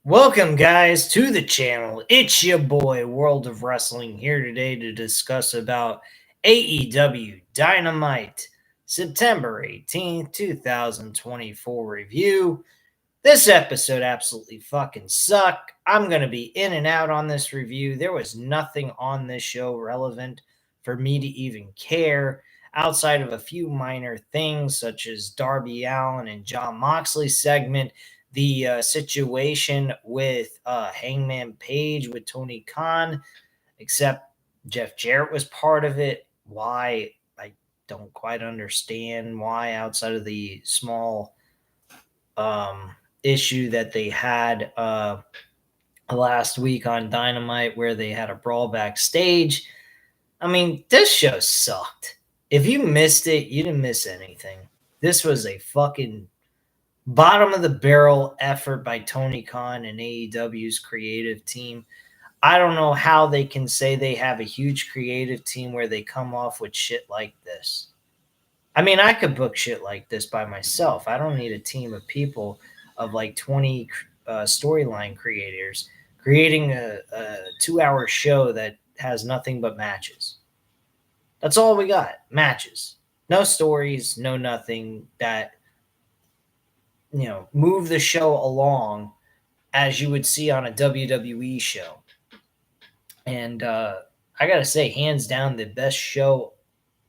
Welcome, guys, to the channel. It's your boy, World of Wrestling, here today to discuss about AEW Dynamite September 18th, 2024 review. This episode absolutely fucking sucked. I'm going to be in and out on this review. There was nothing on this show relevant for me to even care outside of a few minor things such as Darby Allin and John Moxley's segment, the situation with Hangman Page with Tony Khan, except Jeff Jarrett was part of it. Why? I don't quite understand why, outside of the small um, issue that they had last week on Dynamite where they had a brawl backstage. I mean, this show sucked. If you missed it, you didn't miss anything. This was a fucking bottom of the barrel effort by Tony Khan and AEW's creative team. I don't know how they can say they have a huge creative team where they come off with shit like this. I mean, I could book shit like this by myself. I don't need a team of people of like 20 storyline creators creating a 2 hour show that has nothing but matches. That's all we got, matches. No stories, no nothing that, move the show along as you would see on a WWE show. And I got to say, hands down, the best show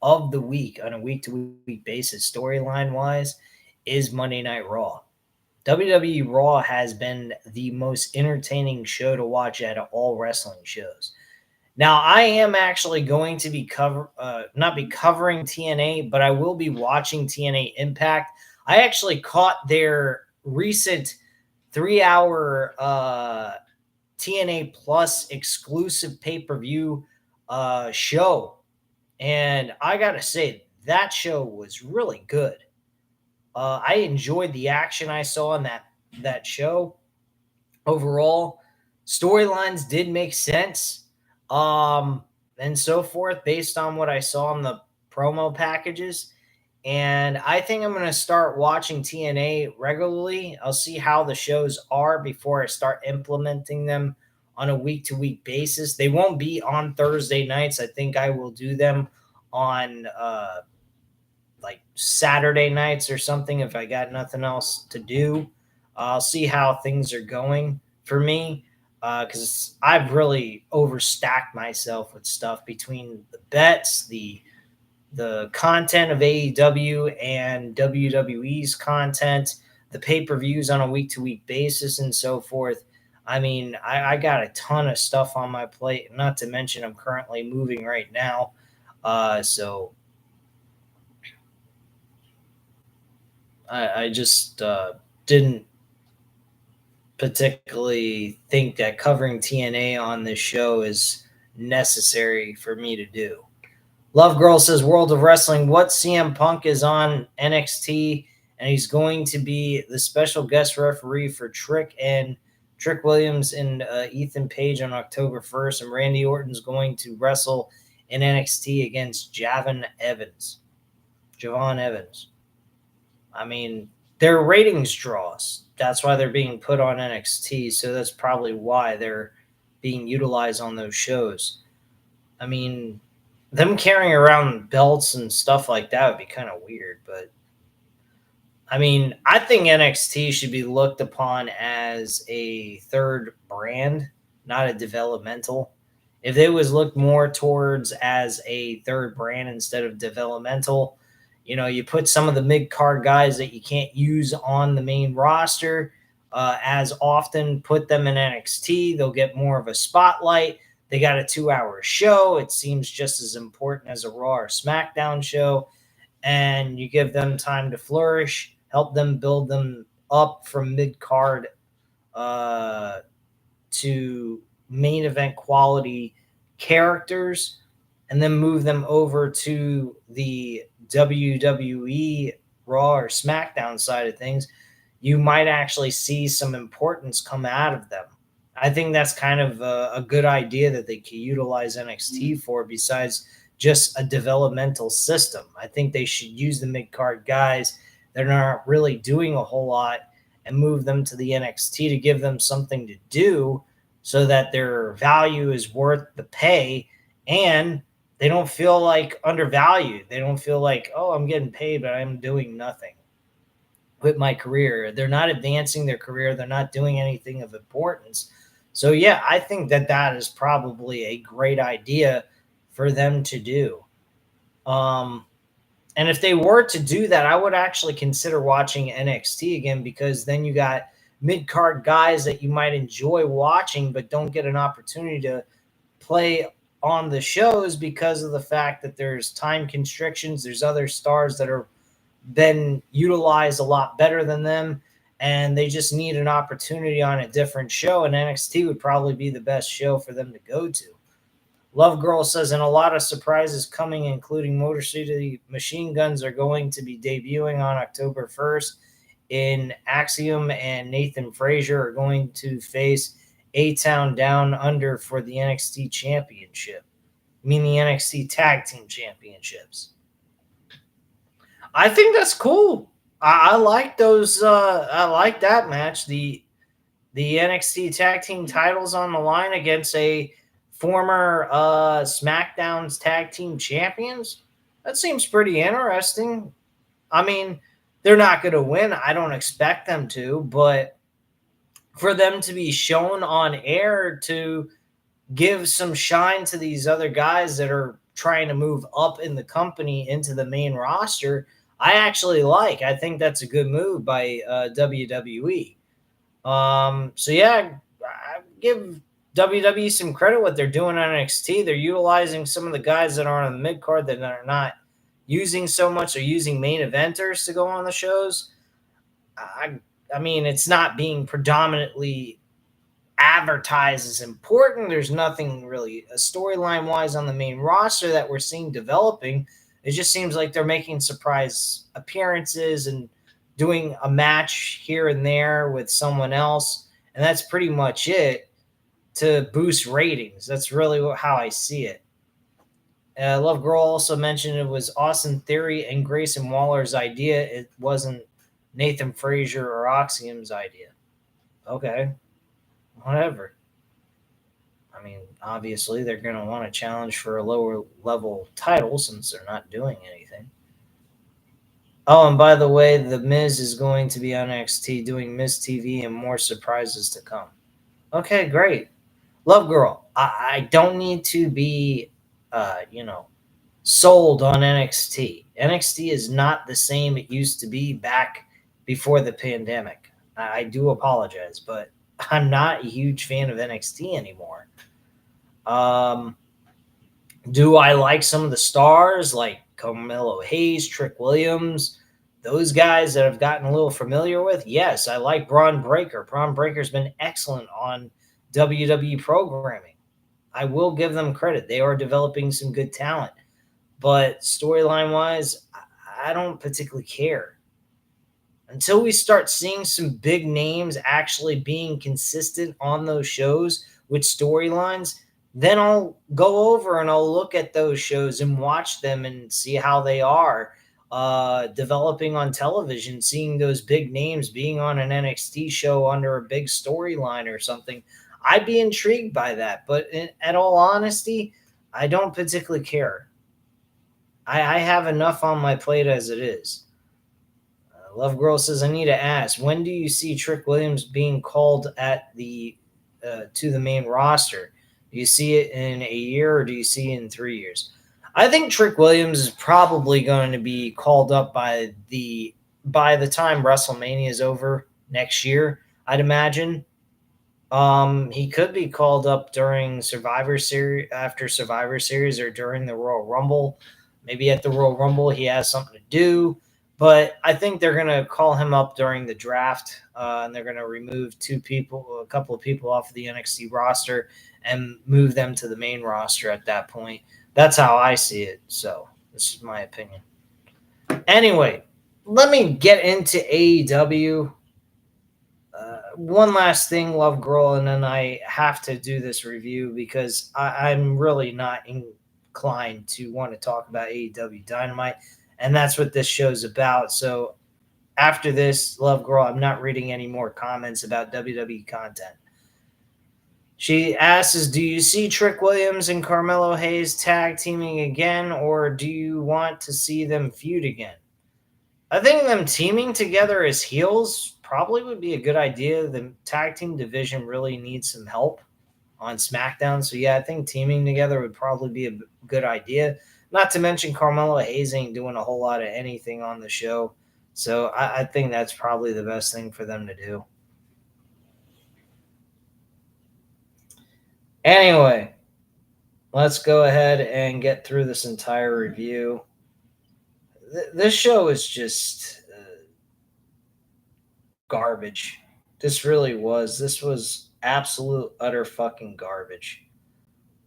of the week on a week to week basis, storyline wise, is Monday Night Raw. WWE Raw has been the most entertaining show to watch out of all wrestling shows. Now, I am actually going to be not be covering TNA, but I will be watching TNA Impact. I actually caught their recent 3 hour TNA Plus exclusive pay-per-view show. And I got to say, that show was really good. I enjoyed the action I saw in that show. Overall, storylines did make sense, and so forth based on what I saw in the promo packages. And I think I'm going to start watching TNA regularly. I'll see how the shows are before I start implementing them on a week to week basis. They won't be on Thursday nights. I think I will do them on like Saturday nights or something if I got nothing else to do. I'll see how things are going for me because I've really overstacked myself with stuff between the bets, the content of AEW and WWE's content, the pay-per-views on a week-to-week basis, and so forth. I mean, I got a ton of stuff on my plate, not to mention I'm currently moving right now. So I just didn't particularly think that covering TNA on this show is necessary for me to do. Love Girl says, World of Wrestling, what CM Punk is on NXT, and he's going to be the special guest referee for Trick Williams and Ethan Page on October 1st, and Randy Orton's going to wrestle in NXT against Javon Evans. I mean, they're ratings draws. That's why they're being put on NXT, so that's probably why they're being utilized on those shows. I mean, them carrying around belts and stuff like that would be kind of weird, but I mean, I think NXT should be looked upon as a third brand, not a developmental. If they was looked more towards as a third brand instead of developmental, you put some of the mid-card guys that you can't use on the main roster as often, put them in NXT. They'll get more of a spotlight. They got a 2 hour show. It seems just as important as a Raw or SmackDown show. And you give them time to flourish, help them build them up from mid-card to main event quality characters, and then move them over to the WWE Raw or SmackDown side of things. You might actually see some importance come out of them. I think that's kind of a good idea that they can utilize NXT for, besides just a developmental system. I think they should use the mid-card guys that aren't really doing a whole lot and move them to the NXT to give them something to do so that their value is worth the pay and they don't feel like undervalued. They don't feel like, oh, I'm getting paid, but I'm doing nothing with my career. They're not advancing their career. They're not doing anything of importance. So, yeah, I think that that is probably a great idea for them to do. Um, and if they were to do that, I would actually consider watching NXT again because then you got mid card guys that you might enjoy watching, but don't get an opportunity to play on the shows because of the fact that there's time constrictions. There's other stars that are been utilized a lot better than them, and they just need an opportunity on a different show. And NXT would probably be the best show for them to go to. Love Girl says, and a lot of surprises coming, including Motor City Machine Guns are going to be debuting on October 1st in Axiom, and Nathan Frazier are going to face A-Town Down Under for the NXT Championship. I mean the NXT Tag Team Championships. I think that's cool. I like those. I like that match. The NXT Tag Team titles on the line against a former SmackDown's Tag Team Champions. That seems pretty interesting. I mean, they're not going to win. I don't expect them to, but for them to be shown on air to give some shine to these other guys that are trying to move up in the company into the main roster, I actually like. I think that's a good move by WWE. So yeah, I give WWE some credit what they're doing on NXT. They're utilizing some of the guys that are on the mid card that are not using so much. They're using main eventers to go on the shows. I, I mean, it's not being predominantly advertised as important. There's nothing really storyline wise on the main roster that we're seeing developing. It just seems like they're making surprise appearances and doing a match here and there with someone else. And that's pretty much it to boost ratings. That's really how I see it. Love Girl also mentioned it was Austin Theory and Grayson Waller's idea. It wasn't Nathan Frazier or Oxium's idea. Okay, whatever. I mean, obviously, they're going to want to challenge for a lower level title since they're not doing anything. Oh, and by the way, The Miz is going to be on NXT doing Miz TV and more surprises to come. Okay, great. Love Girl, I don't need to be, sold on NXT. NXT is not the same it used to be back before the pandemic. I do apologize, but I'm not a huge fan of NXT anymore. Um, do I like some of the stars like Carmelo Hayes, Trick Williams, those guys that I've gotten a little familiar with? Yes, I like Braun Breaker. Braun Breaker's been excellent on WWE programming. I will give them credit. They are developing some good talent. But storyline wise, I don't particularly care. Until we start seeing some big names actually being consistent on those shows with storylines, then I'll go over and I'll look at those shows and watch them and see how they are developing on television, seeing those big names being on an NXT show under a big storyline or something. I'd be intrigued by that. But at all honesty, I don't particularly care. I have enough on my plate as it is. Love Girl says, I need to ask, when do you see Trick Williams being called at the to the main roster? Do you see it in a year or do you see it in 3 years? I think Trick Williams is probably going to be called up by the time WrestleMania is over next year, I'd imagine. He could be called up during Survivor Series, after Survivor Series, or during the Royal Rumble. Maybe at the Royal Rumble he has something to do, but I think they're going to call him up during the draft, and they're going to remove a couple of people off of the NXT roster, and move them to the main roster at that point. That's how I see it. So this is my opinion. Anyway, let me get into AEW. One last thing, Love Girl, and then I have to do this review because I'm really not inclined to want to talk about AEW Dynamite, and that's what this show's about. So after this, Love Girl, I'm not reading any more comments about WWE content. She asks, do you see Trick Williams and Carmelo Hayes tag teaming again, or do you want to see them feud again? I think them teaming together as heels probably would be a good idea. The tag team division really needs some help on SmackDown. So, yeah, I think teaming together would probably be a good idea. Not to mention Carmelo Hayes ain't doing a whole lot of anything on the show. So, I think that's probably the best thing for them to do. Anyway, let's go ahead and get through this entire review. This show is just garbage. This really was. This was absolute, utter fucking garbage.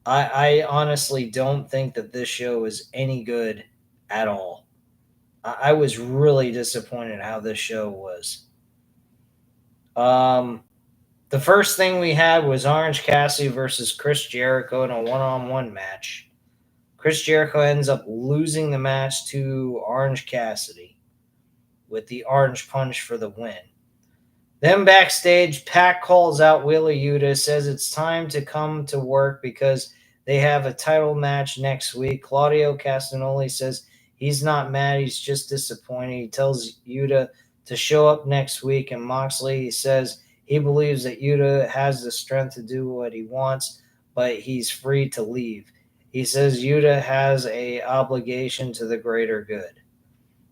I honestly don't think that this show is any good at all. I was really disappointed how this show was. The first thing we had was Orange Cassidy versus Chris Jericho in a one-on-one match. Chris Jericho ends up losing the match to Orange Cassidy with the Orange Punch for the win. Then backstage, Pac calls out Wheeler Yuta, says it's time to come to work because they have a title match next week. Claudio Castagnoli says he's not mad, he's just disappointed. He tells Yuta to show up next week, and Moxley says he believes that Yuta has the strength to do what he wants, but he's free to leave. He says Yuta has a obligation to the greater good.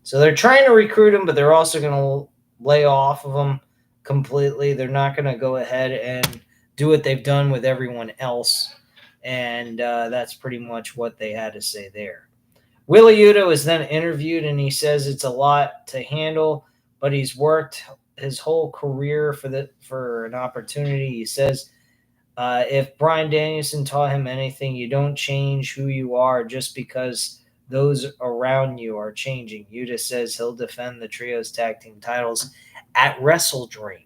So they're trying to recruit him, but they're also going to lay off of him completely. They're not going to go ahead and do what they've done with everyone else. And that's pretty much what they had to say there. Wheeler Yuta was then interviewed, and he says it's a lot to handle, but he's worked his whole career for an opportunity. He says if Bryan Danielson taught him anything, you don't change who you are just because those around you are changing. Yuta says he'll defend the Trios Tag Team titles at Wrestle Dream.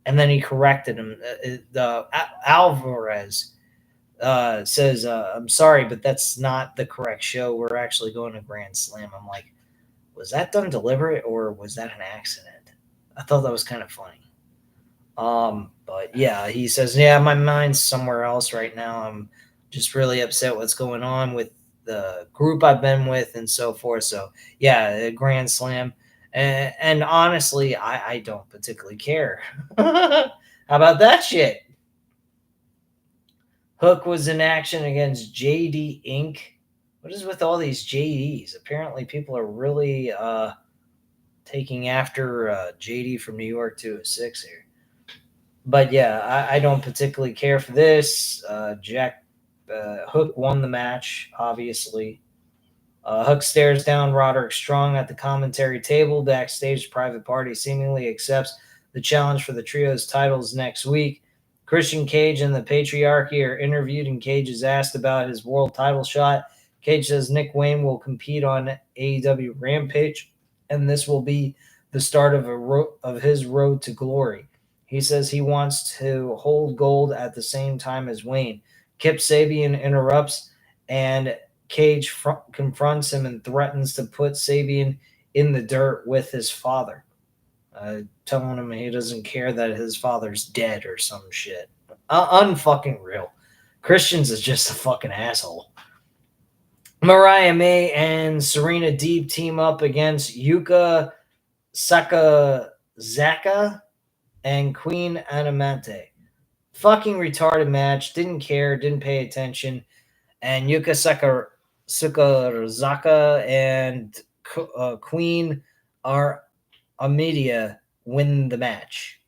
And then he corrected him. Alvarez says, I'm sorry, but that's not the correct show. We're actually going to Grand Slam. I'm like, was that done deliberate or was that an accident? I thought that was kind of funny. But yeah, he says, yeah, my mind's somewhere else right now. I'm just really upset what's going on with the group I've been with and so forth. So yeah, Grand Slam. And honestly, I don't particularly care. How about that shit? Hook was in action against JD Inc. What is with all these JDs? Apparently people are really taking after JD from New York 206 here. But yeah, I don't particularly care for this. Hook won the match, obviously. Hook stares down Roderick Strong at the commentary table. Backstage, Private Party seemingly accepts the challenge for the Trios titles next week. Christian Cage and the Patriarchy are interviewed, and Cage is asked about his world title shot. Cage says Nick Wayne will compete on AEW Rampage, and this will be the start of his road to glory. He says he wants to hold gold at the same time as Wayne. Kip Sabian interrupts, and Cage confronts him and threatens to put Sabian in the dirt with his father, telling him he doesn't care that his father's dead or some shit. Unfucking real. Christians is just a fucking asshole. Mariah May and Serena Deeb team up against Yuka Sakazaka and Queen Anamante. Fucking retarded match. Didn't care. Didn't pay attention. And Yuka Sakazaka and Queen Armedia win the match.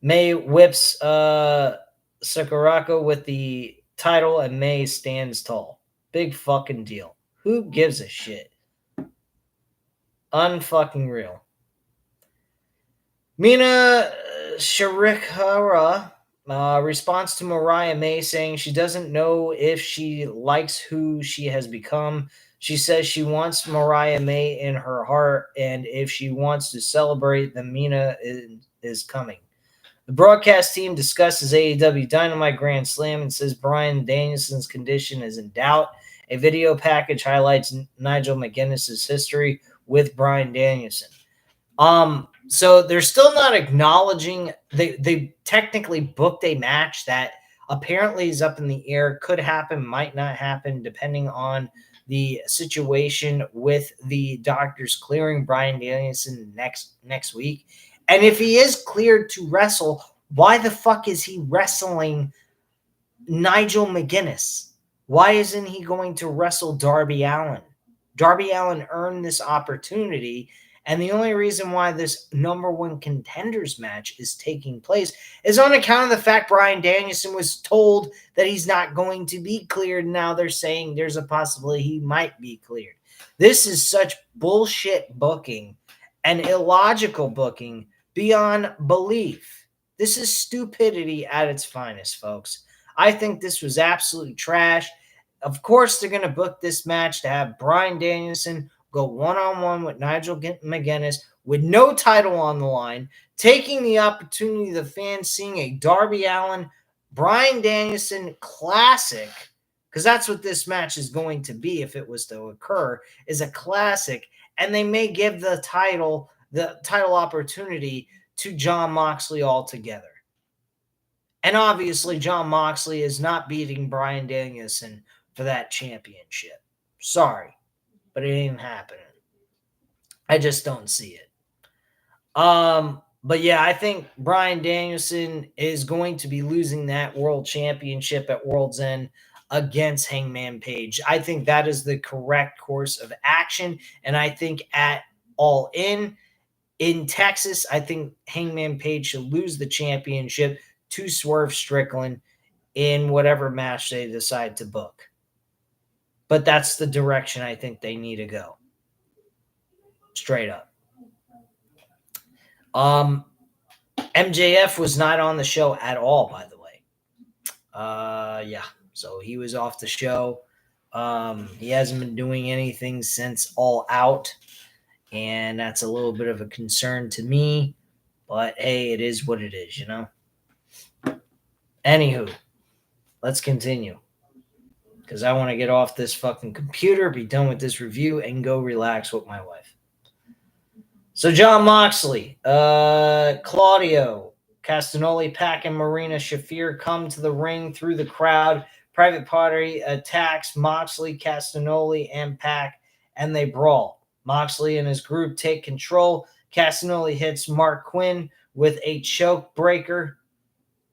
May whips Sakurako with the title, and May stands tall. Big fucking deal. Who gives a shit? Unfucking real. Mina Shirihara responds to Mariah May saying she doesn't know if she likes who she has become. She says she wants Mariah May in her heart, and if she wants to celebrate, then Mina is coming. The broadcast team discusses AEW Dynamite Grand Slam and says Bryan Danielson's condition is in doubt. A video package highlights Nigel McGuinness's history with Bryan Danielson. So they're still not acknowledging they technically booked a match that apparently is up in the air, could happen, might not happen, depending on the situation with the doctors clearing Bryan Danielson next week. And if he is cleared to wrestle, why the fuck is he wrestling Nigel McGuinness? Why isn't he going to wrestle Darby Allin? Darby Allin earned this opportunity, and the only reason why this number one contenders match is taking place is on account of the fact Bryan Danielson was told that he's not going to be cleared. Now they're saying there's a possibility he might be cleared. This is such bullshit booking and illogical booking beyond belief. This is stupidity at its finest, folks. I think this was absolutely trash. Of course, they're going to book this match to have Bryan Danielson go one-on-one with Nigel McGuinness with no title on the line, taking the opportunity of the fans seeing a Darby Allin, Bryan Danielson classic, because that's what this match is going to be if it was to occur, is a classic, and they may give the title opportunity to Jon Moxley altogether. And obviously, Jon Moxley is not beating Bryan Danielson for that championship. Sorry, but it ain't happening. I just don't see it. But yeah, I think Bryan Danielson is going to be losing that world championship at World's End against Hangman Page. I think that is the correct course of action. And I think at All in Texas, I think Hangman Page should lose the championship to Swerve Strickland in whatever match they decide to book. But that's the direction I think they need to go. Straight up. MJF was not on the show at all, by the way. Yeah. So he was off the show. He hasn't been doing anything since All Out. And that's a little bit of a concern to me. But hey, it is what it is, you know? Anywho, let's continue. Because I want to get off this fucking computer, be done with this review, and go relax with my wife. So Jon Moxley, Claudio, Castagnoli, Pac, and Marina Shafir come to the ring through the crowd. Private Party attacks Moxley, Castagnoli, and Pac, and they brawl. Moxley and his group take control. Castagnoli hits Mark Quinn with a choke breaker,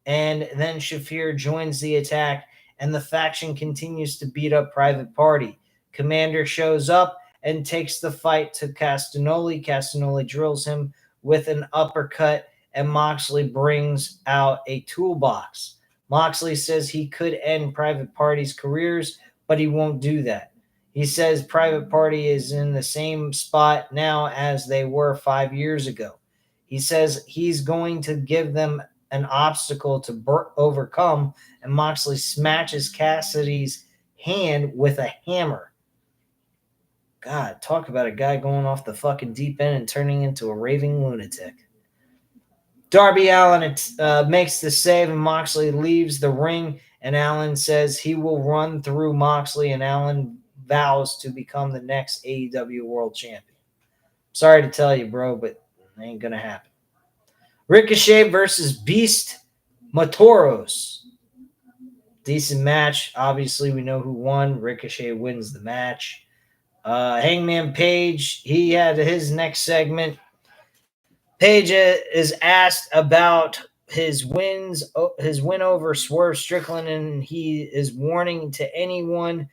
and then Shafir joins the attack, and the faction continues to beat up Private Party. Commander shows up and takes the fight to Castagnoli. Castagnoli drills him with an uppercut, and Moxley brings out a toolbox. Moxley says he could end Private Party's careers, but he won't do that. He says Private Party is in the same spot now as they were 5 years ago. He says he's going to give them an obstacle to overcome, and Moxley smashes Cassidy's hand with a hammer. God, talk about a guy going off the fucking deep end and turning into a raving lunatic. Darby Allin makes the save, and Moxley leaves the ring, and Allin says he will run through Moxley, and Allin vows to become the next AEW World Champion. Sorry to tell you, bro, but it ain't going to happen. Ricochet versus Beast Matoros. Decent match. Obviously, we know who won. Ricochet wins the match. Hangman Page, he had his next segment. Page is asked about his win over Swerve Strickland, and he is warning to anyone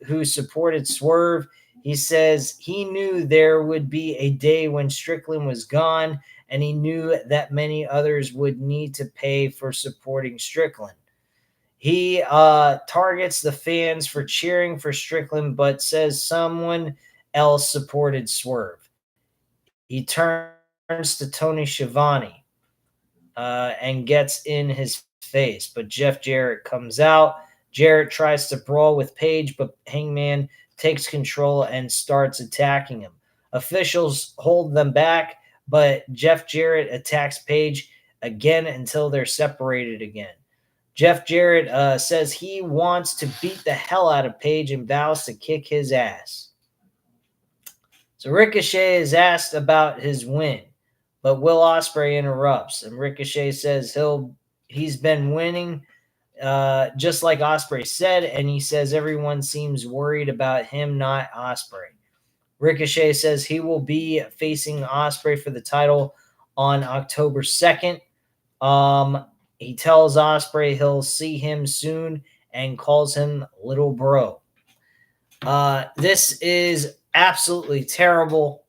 who supported Swerve. He says he knew there would be a day when Strickland was gone, and he knew that many others would need to pay for supporting Strickland. He targets the fans for cheering for Strickland, but says someone else supported Swerve. He turns to Tony Schiavone and gets in his face, but Jeff Jarrett comes out. Jarrett tries to brawl with Page, but Hangman takes control and starts attacking him. Officials hold them back, but Jeff Jarrett attacks Page again until they're separated again. Jeff Jarrett says he wants to beat the hell out of Page and vows to kick his ass. So Ricochet is asked about his win, but Will Ospreay interrupts, and Ricochet says he's been winning, just like Ospreay said, and he says everyone seems worried about him, not Ospreay. Ricochet says he will be facing Ospreay for the title on October 2nd. He tells Ospreay he'll see him soon and calls him Little Bro. This is absolutely terrible.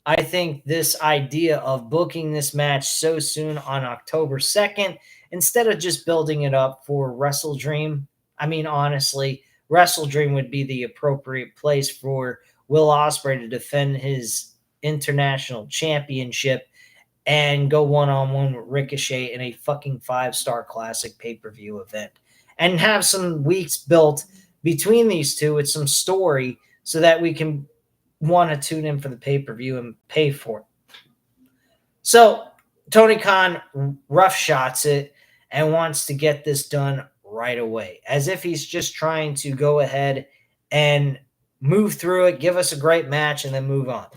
I think this idea of booking this match so soon on October 2nd, instead of just building it up for Wrestle Dream, I mean, honestly, Wrestle Dream would be the appropriate place for Will Ospreay to defend his international championship and go one-on-one with Ricochet in a fucking 5-star classic pay-per-view event. And have some weeks built between these two with some story so that we can want to tune in for the pay-per-view and pay for it. So Tony Khan rough shots it and wants to get this done right away, as if he's just trying to go ahead and move through it, give us a great match, and then move on.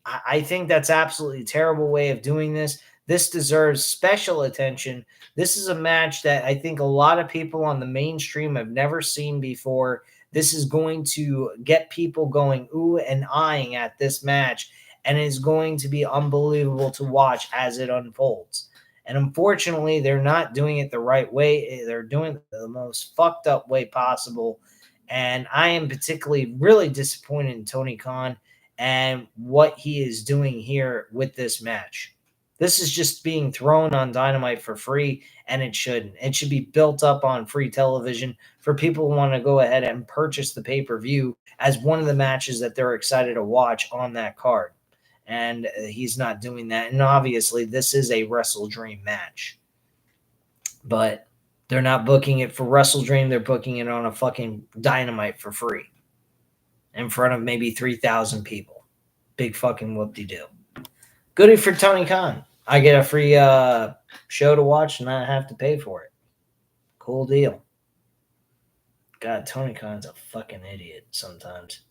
I think that's absolutely a terrible way of doing this. This deserves special attention. This is a match that I think a lot of people on the mainstream have never seen before. This is going to get people going ooh and eyeing at this match, and is going to be unbelievable to watch as it unfolds. And unfortunately, they're not doing it the right way. They're doing it the most fucked up way possible. And I am particularly really disappointed in Tony Khan and what he is doing here with this match. This is just being thrown on Dynamite for free, and it shouldn't. It should be built up on free television for people who want to go ahead and purchase the pay-per-view as one of the matches that they're excited to watch on that card. And he's not doing that. And obviously, this is a Wrestle Dream match. But they're not booking it for Wrestle Dream. They're booking it on a fucking Dynamite for free in front of maybe 3,000 people. Big fucking whoop-de-doo. Goody for Tony Khan. I get a free show to watch and not have to pay for it. Cool deal. God, Tony Khan's a fucking idiot sometimes.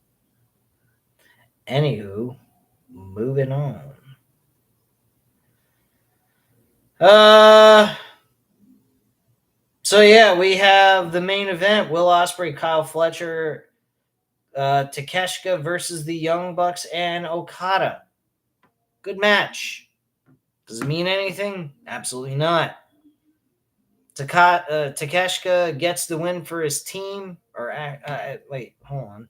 Anywho, moving on. So yeah, we have the main event: Will Ospreay, Kyle Fletcher, Takeshita versus the Young Bucks and Okada. Good match. Does it mean anything? Absolutely not. Takeshita gets the win for his team. Or wait, hold on.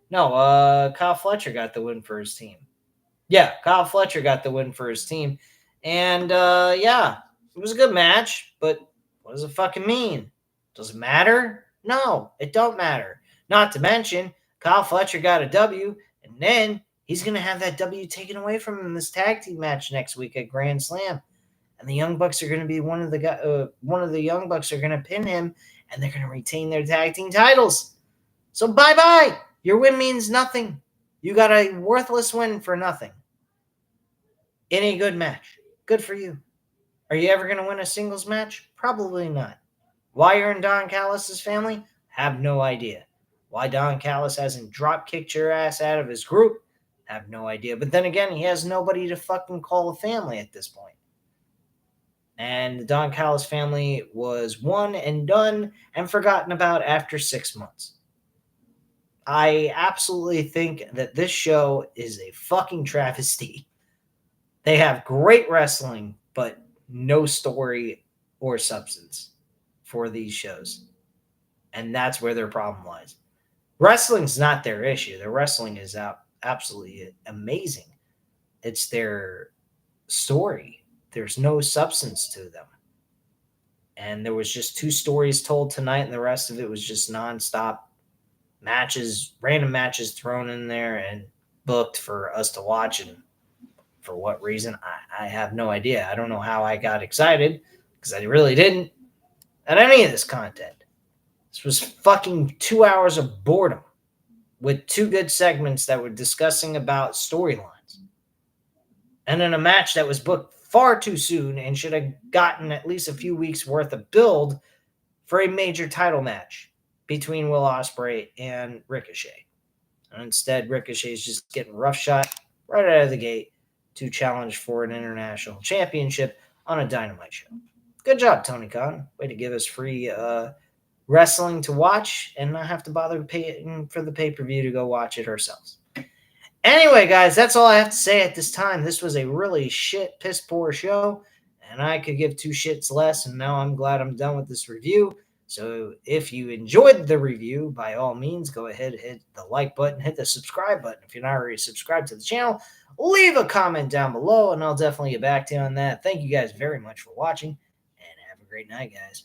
No, Kyle Fletcher got the win for his team. Yeah, Kyle Fletcher got the win for his team. And yeah, it was a good match, but what does it fucking mean? Does it matter? No, it don't matter. Not to mention, Kyle Fletcher got a W, and then he's going to have that W taken away from him in this tag team match next week at Grand Slam. And the Young Bucks are going to be one of the Young Bucks are going to pin him, and they're going to retain their tag team titles. So bye-bye. Your win means nothing. You got a worthless win for nothing. In a good match. Good for you. Are you ever going to win a singles match? Probably not. Why you're in Don Callis' family? Have no idea. Why Don Callis hasn't drop-kicked your ass out of his group? Have no idea. But then again, he has nobody to fucking call a family at this point. And the Don Callis family was one and done and forgotten about after 6 months. I absolutely think that this show is a fucking travesty. They have great wrestling, but no story or substance for these shows. And that's where their problem lies. Wrestling's not their issue. Their wrestling is absolutely amazing. It's their story. There's no substance to them. And there was just 2 stories told tonight, and the rest of it was just nonstop matches, random matches thrown in there and booked for us to watch. And for what reason, I have no idea. I don't know how I got excited, because I really didn't, at any of this content. This was fucking 2 hours of boredom with 2 good segments that were discussing about storylines. And then a match that was booked far too soon and should have gotten at least a few weeks worth of build for a major title match between Will Ospreay and Ricochet. And instead, Ricochet's just getting roughshot right out of the gate to challenge for an international championship on a Dynamite show. Good job, Tony Khan. Way to give us free wrestling to watch and not have to bother paying for the pay-per-view to go watch it ourselves. Anyway, guys, that's all I have to say at this time. This was a really shit, piss poor show, and I could give two shits less, and now I'm glad I'm done with this review. So if you enjoyed the review, by all means, go ahead, hit the like button, hit the subscribe button. If you're not already subscribed to the channel, leave a comment down below, and I'll definitely get back to you on that. Thank you guys very much for watching, and have a great night, guys.